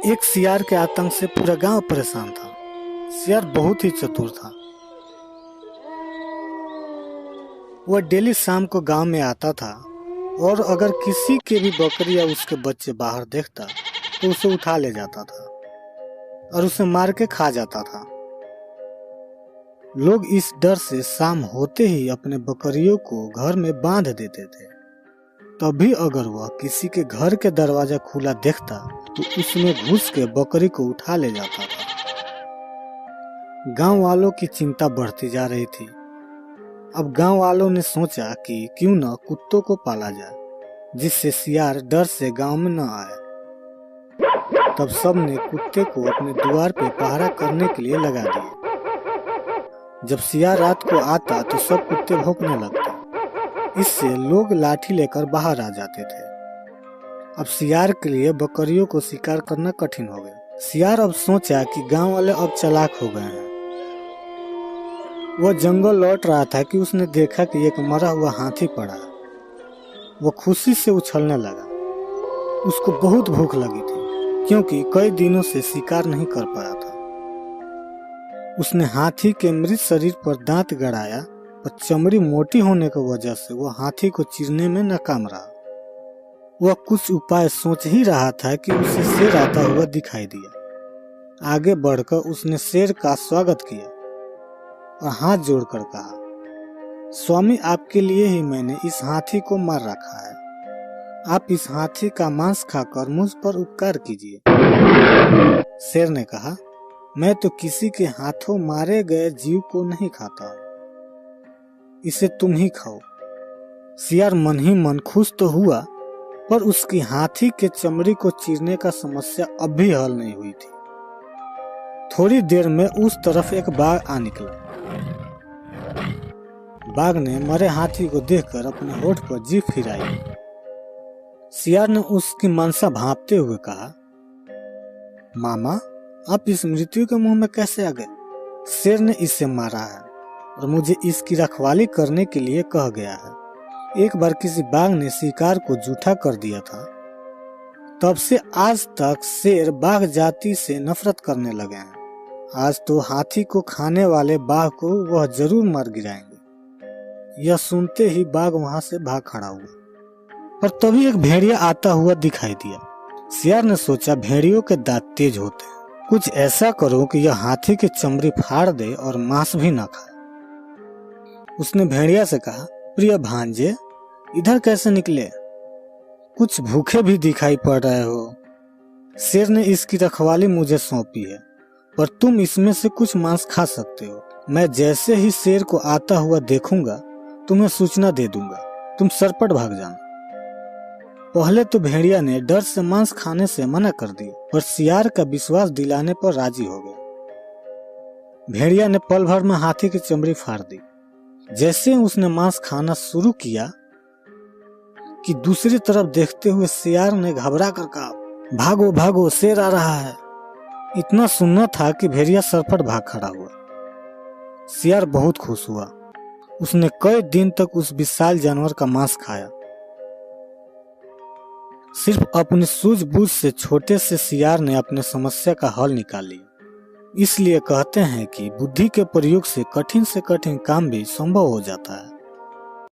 एक सियार के आतंक से पूरा गांव परेशान था। सियार बहुत ही चतुर था। वह डेली शाम को गांव में आता था और अगर किसी के भी बकरी या उसके बच्चे बाहर देखता तो उसे उठा ले जाता था और उसे मार के खा जाता था। लोग इस डर से शाम होते ही अपने बकरियों को घर में बांध देते थे। तभी अगर वह किसी के घर के दरवाजा खुला देखता तो उसमें घुस के बकरी को उठा ले जाता था। गांव वालों की चिंता बढ़ती जा रही थी। अब गांव वालों ने सोचा कि क्यों न कुत्तों को पाला जाए, जिससे सियार डर से गांव में न आए। तब सब ने कुत्ते को अपने द्वार पे पहरा करने के लिए लगा दिए। जब सियार रात को आता तो सब कुत्ते भौंकने लगते। इससे लोग लाठी लेकर बाहर आ जाते थे। अब सियार के लिए बकरियों को शिकार करना कठिन हो गया। सियार अब सोचा कि गांव वाले अब चालाक हो गए हैं। वह जंगल लौट रहा था कि उसने देखा कि एक मरा हुआ हाथी पड़ा। वह खुशी से उछलने लगा। उसको बहुत भूख लगी थी क्योंकि कई दिनों से शिकार नहीं कर पाया था। उसने हाथी के मृत शरीर पर दांत गड़ाया, पर चमड़ी मोटी होने की वजह से वह हाथी को चीरने में नाकाम रहा। वह कुछ उपाय सोच ही रहा था कि उसे शेर आता हुआ दिखाई दिया। आगे बढ़कर उसने शेर का स्वागत किया और हाथ जोड़कर कहा, स्वामी, आपके लिए ही मैंने इस हाथी को मार रखा है। आप इस हाथी का मांस खाकर मुझ पर उपकार कीजिए। शेर ने कहा, मैं तो किसी के हाथों मारे गए जीव को नहीं खाता हूँ, इसे तुम ही खाओ। सियार मन ही मन खुश तो हुआ, पर उसकी हाथी के चमड़ी को चीरने का समस्या अब भी हल नहीं हुई थी। थोड़ी देर में उस तरफ एक बाघ आ निकला। बाघ ने मरे हाथी को देखकर अपने होठ पर जीभ फिराई। सियार ने उसकी मनसा भांपते हुए कहा, मामा, आप इस मृत्यु के मुंह में कैसे आ गए? शेर ने इसे मारा है और मुझे इसकी रखवाली करने के लिए कह गया है। एक बार किसी बाघ ने शिकार को जूठा कर दिया था। तब से आज तक शेर बाघ जाति से नफरत करने लगे हैं। आज तो हाथी को खाने वाले बाघ को वह जरूर मार गिराएंगे। यह सुनते ही बाघ वहां से भाग खड़ा हुआ। पर तभी एक भेड़िया आता हुआ दिखाई दिया। सियार ने सोचा, भेड़ियों के दांत तेज होते हैं, कुछ ऐसा करो कि यह हाथी की चमड़ी फाड़ दे और मांस भी न खाए। उसने भेड़िया से कहा, प्रिय भांजे, इधर कैसे निकले? कुछ भूखे भी दिखाई पड़ रहे हो। शेर ने इसकी रखवाली मुझे सौंपी है, पर तुम इसमें से कुछ मांस खा सकते हो। मैं जैसे ही शेर को आता हुआ देखूंगा तुम्हें सूचना दे दूंगा, तुम सरपट भाग जाना। पहले तो भेड़िया ने डर से मांस खाने से मना कर दिया, पर सियार का विश्वास दिलाने पर राजी हो गया। भेड़िया ने पल भर में हाथी की चमड़ी फाड़ दी। जैसे उसने मांस खाना शुरू किया कि दूसरी तरफ देखते हुए सियार ने घबरा कर कहा, भागो भागो, शेर आ रहा है। इतना सुनना था कि भेड़िया सरपट भाग खड़ा हुआ। सियार बहुत खुश हुआ। उसने कई दिन तक उस विशाल जानवर का मांस खाया। सिर्फ अपनी सूझबूझ से छोटे से सियार ने अपने समस्या का हल निकाल लिया। इसलिए कहते हैं कि बुद्धि के प्रयोग से कठिन काम भी संभव हो जाता है।